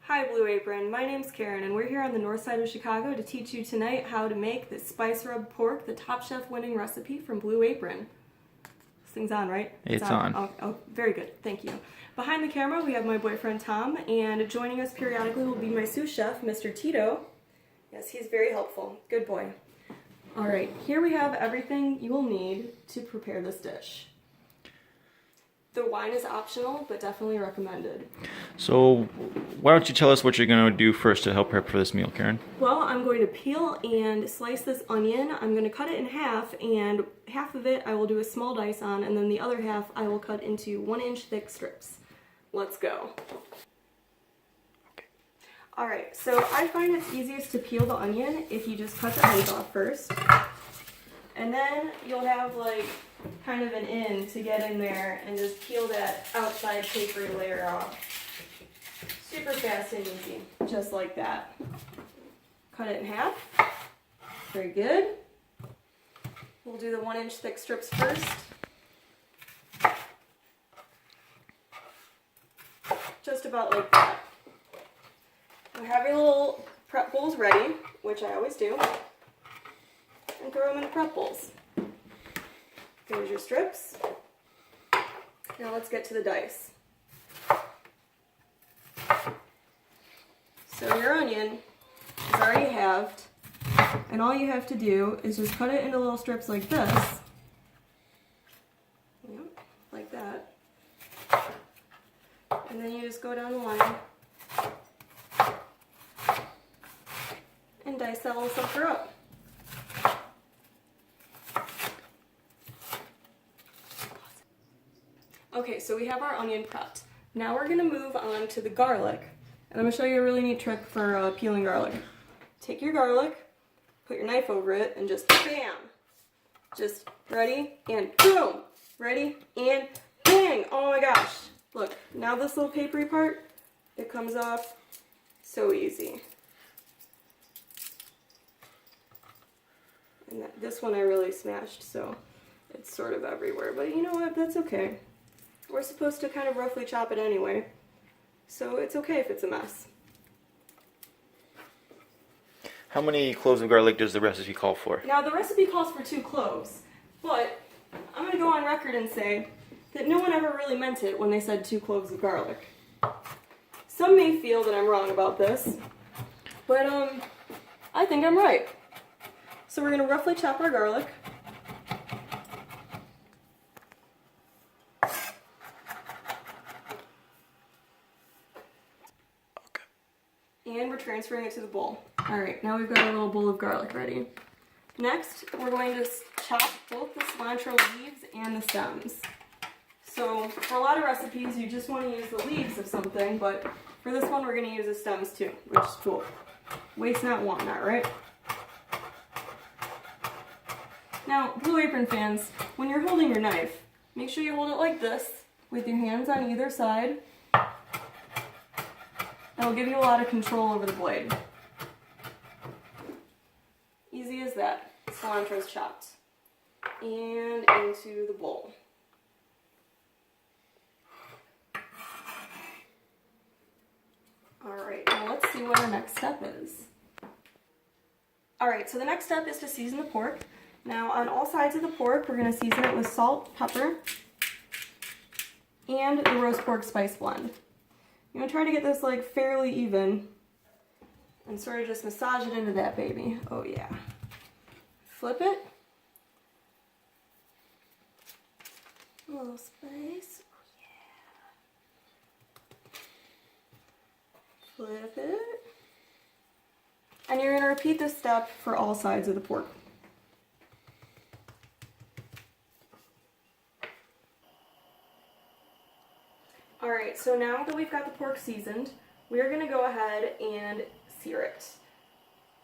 Hi Blue Apron, my name's Karen and we're here on the north side of Chicago to teach you tonight how to make the spice rub pork, the Top Chef winning recipe from Blue Apron. This thing's on, right? It's on. Oh, very good, thank you. Behind the camera we have my boyfriend Tom, and joining us periodically will be my sous chef, Mr. Tito. Yes, he's very helpful. Good boy. Alright, here we have everything you will need to prepare this dish. The wine is optional, but definitely recommended. So, why don't you tell us what you're going to do first to help prep for this meal, Karen? Well, I'm going to peel and slice this onion. I'm going to cut it in half, and half of it I will do a small dice on, and then the other half I will cut into 1-inch thick strips. Let's go. Alright, so I find it's easiest to peel the onion if you just cut the ends off first. And then you'll have like kind of an in to get in there and just peel that outside papery layer off. Super fast and easy, just like that. Cut it in half. Very good. We'll do the 1-inch thick strips first. Just about like that. You have your little prep bowls ready, which I always do, and throw them in the prep bowls. There's your strips. Now let's get to the dice. So your onion is already halved, and all you have to do is just cut it into little strips like this. Yep, like that. And then you just go down the line and dice that little sucker up. Okay, so we have our onion prepped. Now we're going to move on to the garlic. And I'm going to show you a really neat trick for peeling garlic. Take your garlic, put your knife over it, and just bam! Just ready, and boom! Ready, and bang! Oh my gosh! Look, now this little papery part, it comes off so easy. And this one I really smashed, so it's sort of everywhere. But you know what? That's okay. We're supposed to kind of roughly chop it anyway, so it's okay if it's a mess. How many cloves of garlic does the recipe call for? Now the recipe calls for 2 cloves, but I'm going to go on record and say that no one ever really meant it when they said 2 cloves of garlic. Some may feel that I'm wrong about this, but I think I'm right. So we're going to roughly chop our garlic. And we're transferring it to the bowl. Alright, now we've got a little bowl of garlic ready. Next, we're going to chop both the cilantro leaves and the stems. So, for a lot of recipes, you just want to use the leaves of something, but for this one, we're going to use the stems too, which is cool. Waste not, want not, right? Now, Blue Apron fans, when you're holding your knife, make sure you hold it like this, with your hands on either side. That'll give you a lot of control over the blade. Easy as that. Cilantro's chopped. And into the bowl. Alright, now let's see what our next step is. Alright, so the next step is to season the pork. Now on all sides of the pork, we're going to season it with salt, pepper, and the roast pork spice blend. I'm going to try to get this like fairly even and sort of just massage it into that baby. Oh yeah. Flip it. A little spice. Oh yeah. Flip it. And you're going to repeat this step for all sides of the pork. Alright, so now that we've got the pork seasoned, we're going to go ahead and sear it.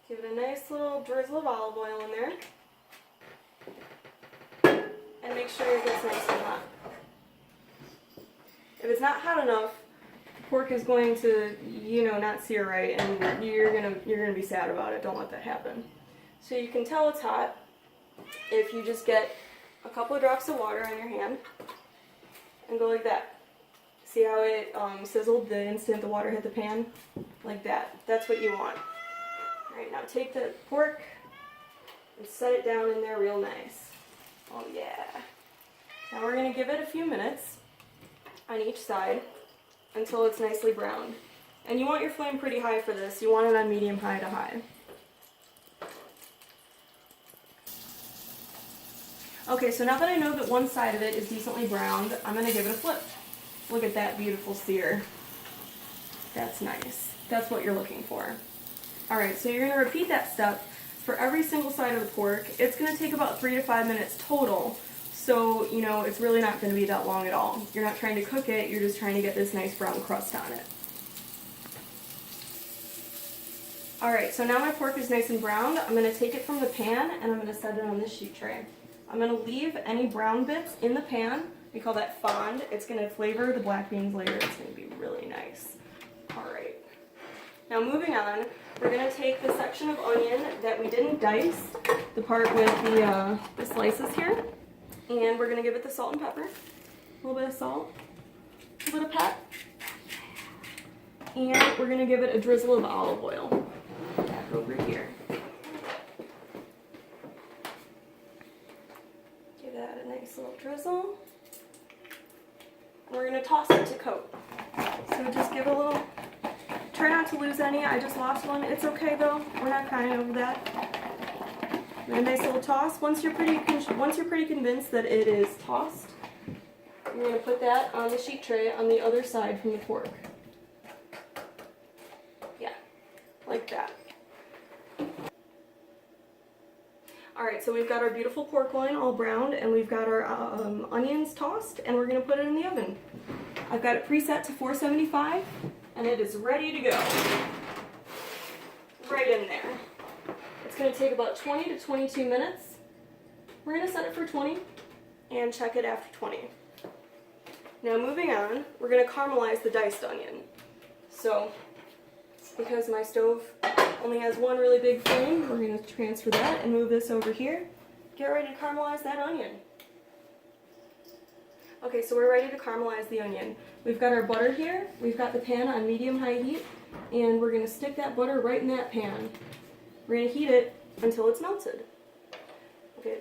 Give it a nice little drizzle of olive oil in there. And make sure it gets nice and hot. If it's not hot enough, the pork is going to, not sear right, and you're gonna be sad about it. Don't let that happen. So you can tell it's hot if you just get a couple of drops of water on your hand and go like that. See how it sizzled the instant the water hit the pan? Like that. That's what you want. Alright, now take the pork and set it down in there real nice. Oh yeah. Now we're going to give it a few minutes on each side until it's nicely browned. And you want your flame pretty high for this. You want it on medium high to high. Okay, so now that I know that one side of it is decently browned, I'm going to give it a flip. Look at that beautiful sear. That's nice. That's what you're looking for. Alright, so you're going to repeat that step for every single side of the pork. It's going to take about 3 to 5 minutes total. So, you know, it's really not going to be that long at all. You're not trying to cook it, you're just trying to get this nice brown crust on it. Alright, so now my pork is nice and browned. I'm going to take it from the pan and I'm going to set it on this sheet tray. I'm going to leave any brown bits in the pan. We call that fond. It's going to flavor the black beans later. It's going to be really nice. Alright. Now moving on, we're going to take the section of onion that we didn't dice, the part with the slices here, and we're going to give it the salt and pepper. A little bit of salt, a little bit of pep, and we're going to give it a drizzle of olive oil. Back over here. Give that a nice little drizzle. And we're going to toss it to coat. So just give it a little, try not to lose any. I just lost one. It's okay though. We're not crying over that. And a nice little toss. Once you're pretty convinced that it is tossed, you're going to put that on the sheet tray on the other side from the pork. Yeah, like that. Alright, so we've got our beautiful pork loin all browned, and we've got our onions tossed, and we're going to put it in the oven. I've got it preset to 475, and it is ready to go. Right in there. It's going to take about 20 to 22 minutes. We're going to set it for 20, and check it after 20. Now moving on, we're going to caramelize the diced onion. So, because my stove only has one really big flame, we're going to transfer that and move this over here. Get ready to caramelize that onion. Okay, so we're ready to caramelize the onion. We've got our butter here, we've got the pan on medium-high heat, and we're going to stick that butter right in that pan. We're going to heat it until it's melted. Okay,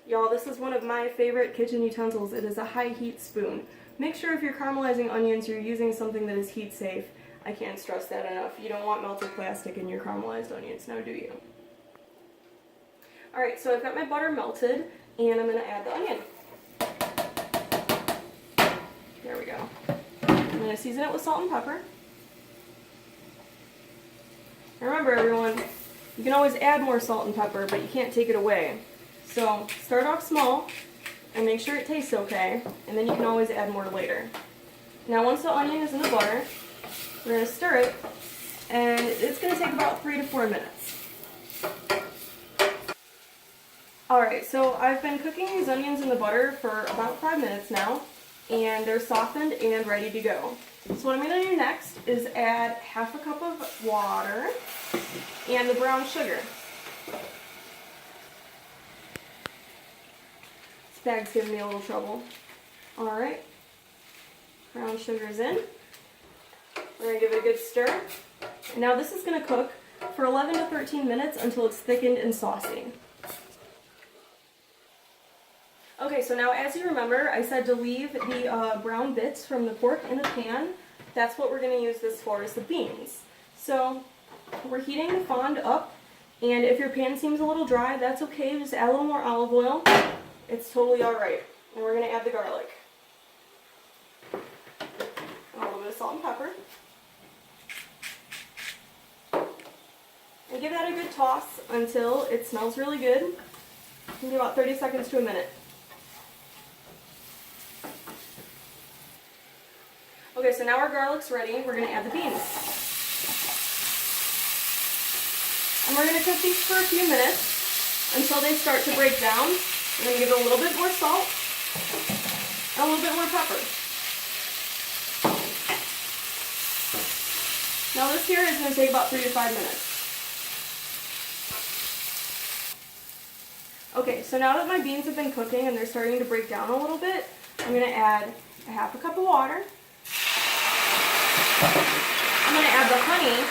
y'all, this is one of my favorite kitchen utensils. It is a high heat spoon. Make sure if you're caramelizing onions, you're using something that is heat safe. I can't stress that enough. You don't want melted plastic in your caramelized onions, now do you? Alright, so I've got my butter melted, and I'm going to add the onion. There we go. I'm going to season it with salt and pepper. Remember everyone, you can always add more salt and pepper, but you can't take it away. So start off small, and make sure it tastes okay, and then you can always add more later. Now once the onion is in the butter, we're going to stir it, and it's going to take about 3 to 4 minutes. Alright, so I've been cooking these onions in the butter for about 5 minutes now, and they're softened and ready to go. So what I'm going to do next is add half a cup of water and the brown sugar. This bag's giving me a little trouble. Alright, brown sugar's in. We're going to give it a good stir. And now this is going to cook for 11 to 13 minutes until it's thickened and saucy. Okay, so now as you remember, I said to leave the brown bits from the pork in the pan. That's what we're going to use this for, is the beans. So we're heating the fond up, and if your pan seems a little dry, that's okay. Just add a little more olive oil. It's totally alright. And we're going to add the garlic. And a little bit of salt and pepper. And give that a good toss until it smells really good. Maybe about 30 seconds to a minute. Okay, so now our garlic's ready. We're going to add the beans. And we're going to cook these for a few minutes until they start to break down. We're going to give it a little bit more salt and a little bit more pepper. Now this here is going to take about 3 to 5 minutes. Okay, so now that my beans have been cooking and they're starting to break down a little bit, I'm going to add a half a cup of water. I'm gonna add the honey,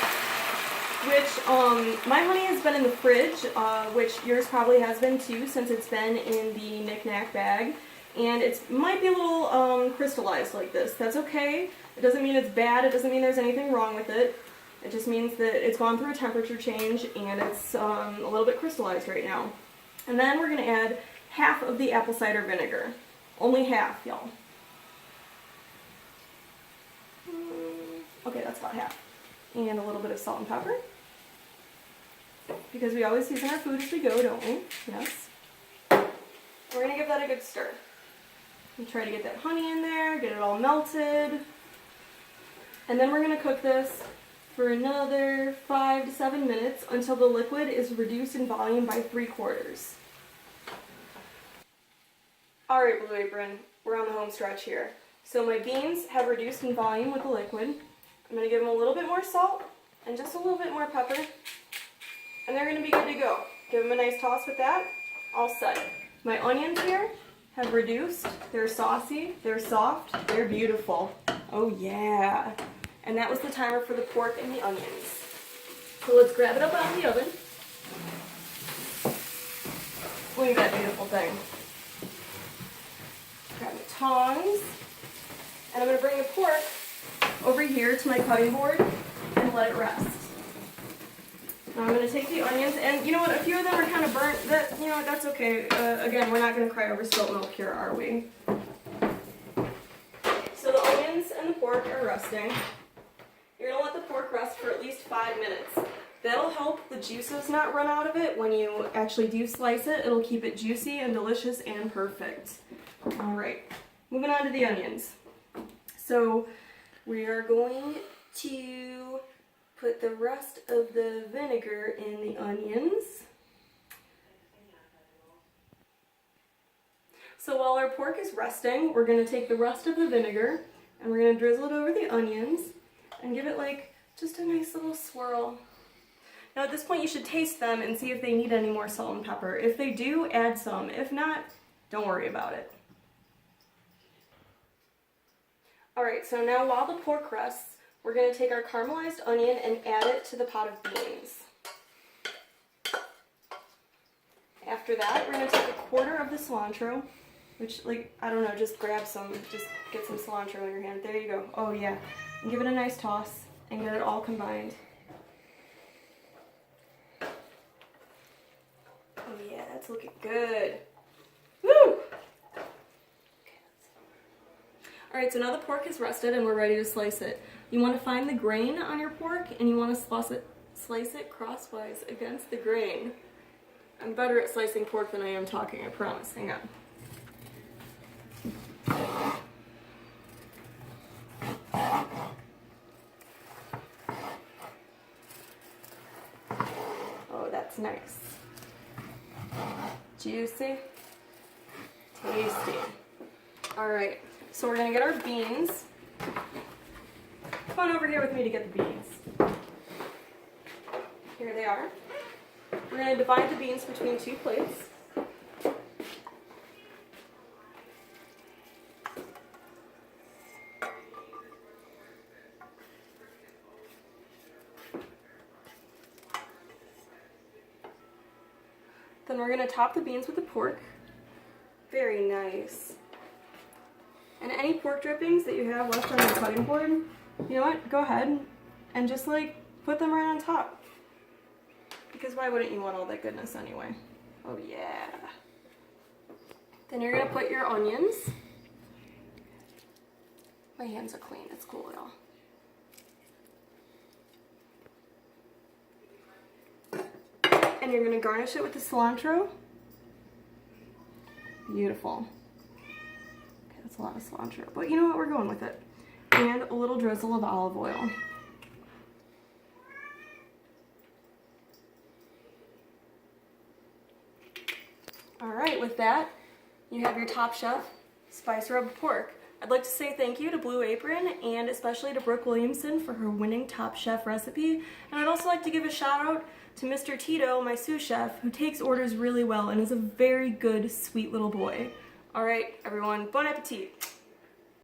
which my honey has been in the fridge, which yours probably has been too, since it's been in the knick-knack bag. And it might be a little crystallized like this. That's okay. It doesn't mean it's bad. It doesn't mean there's anything wrong with it. It just means that it's gone through a temperature change and it's a little bit crystallized right now. And then we're going to add half of the apple cider vinegar. Only half, y'all. Okay, that's about half. And a little bit of salt and pepper. Because we always season our food as we go, don't we? Yes. We're going to give that a good stir. And try to get that honey in there, get it all melted. And then we're going to cook this for another 5 to 7 minutes until the liquid is reduced in volume by 3/4. Alright, Blue Apron, we're on the home stretch here. So my beans have reduced in volume with the liquid. I'm going to give them a little bit more salt and just a little bit more pepper. And they're going to be good to go. Give them a nice toss with that. All set. My onions here have reduced. They're saucy, they're soft, they're beautiful. Oh yeah. And that was the timer for the pork and the onions. So let's grab it up out of the oven. Look at that beautiful thing. Grab the tongs. And I'm going to bring the pork over here to my cutting board and let it rest. Now I'm going to take the onions, and you know what, a few of them are kind of burnt. That's okay. Again, we're not going to cry over spilt milk here, are we? So the onions and the pork are resting. You're going to let the pork rest for at least 5 minutes. That'll help the juices not run out of it when you actually do slice it. It'll keep it juicy and delicious and perfect. Alright, moving on to the onions. So we are going to put the rest of the vinegar in the onions. So while our pork is resting, we're going to take the rest of the vinegar and we're going to drizzle it over the onions and give it like just a nice little swirl. Now at this point you should taste them and see if they need any more salt and pepper. If they do, add some. If not, don't worry about it. Alright, so now while the pork rests, we're going to take our caramelized onion and add it to the pot of beans. After that, we're going to take 1/4 of the cilantro, which, I don't know, just grab some, just get some cilantro in your hand. There you go. Oh yeah. And give it a nice toss and get it all combined. Oh yeah, that's looking good. Woo! Alright, so now the pork is rested and we're ready to slice it. You want to find the grain on your pork and you want to slice it crosswise against the grain. I'm better at slicing pork than I am talking, I promise. Hang on. Oh, that's nice. Juicy. Tasty. Alright, so we're going to get our beans. Come on over here with me to get the beans. Here they are. We're going to divide the beans between 2 plates. Then we're going to top the beans with the pork. Very nice. And any pork drippings that you have left on your cutting board, you know what, go ahead and just put them right on top. Because why wouldn't you want all that goodness anyway? Oh yeah. Then you're going to put your onions. My hands are clean, it's cool y'all. And you're going to garnish it with the cilantro. Beautiful. Okay, that's a lot of cilantro, but you know what, we're going with it. And a little drizzle of olive oil. Alright, with that, you have your Top Chef Spice Rub Pork. I'd like to say thank you to Blue Apron and especially to Brooke Williamson for her winning Top Chef recipe. And I'd also like to give a shout out to Mr. Tito, my sous chef, who takes orders really well and is a very good, sweet little boy. Alright, everyone, bon appetit!